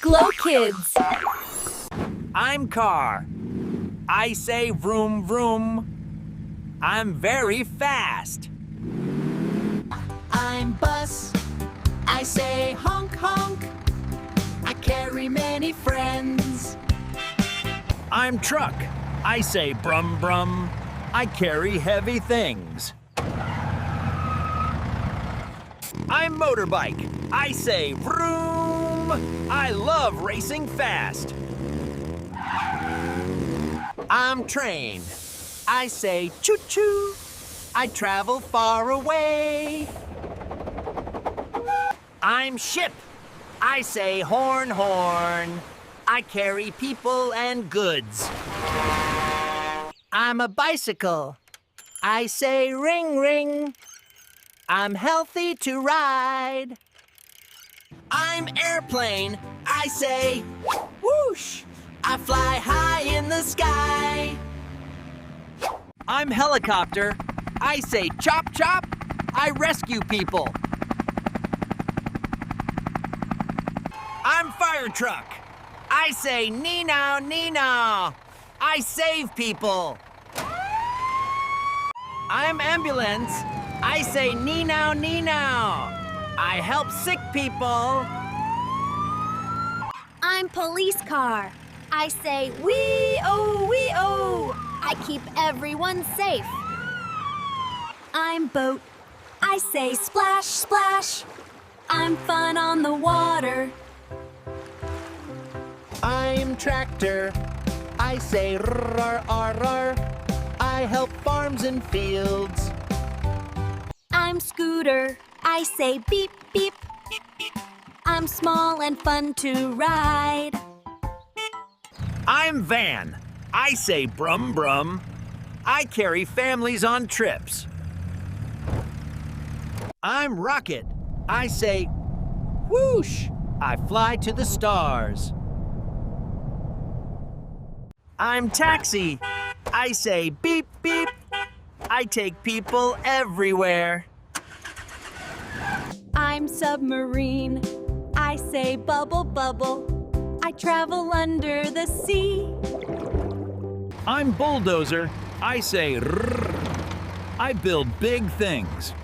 Glow Kids. I'm car. I say vroom vroom. I'm very fast. I'm bus. I say honk honk. I carry many friends. I'm truck. I say brum brum. I carry heavy things. I'm motorbike. I say vroom. I love racing fast. I'm train. I say choo choo. I travel far away. I'm ship. I say horn horn. I carry people and goods. I'm a bicycle. I say ring ring. I'm healthy to ride. I'm airplane. I say whoosh. I fly high in the sky. I'm helicopter. I say chop chop. I rescue people. I'm fire truck. I say nee naw nee naw. I save people. I'm ambulance. I say nee naw nee naw. I help sick people. I'm police car. I say wee-oh, wee-oh. I keep everyone safe. I'm boat. I say splash, splash. I'm fun on the water. I'm tractor. I say rar, rar, rar. I help farms and fields. I'm scooter. I say beep, beep. I'm small and fun to ride. I'm van. I say brum brum. I carry families on trips. I'm rocket. I say whoosh. I fly to the stars. I'm taxi. I say beep beep. I take people everywhere. I'm submarine. I say bubble, bubble. I travel under the sea. I'm bulldozer. I say rrr. I build big things.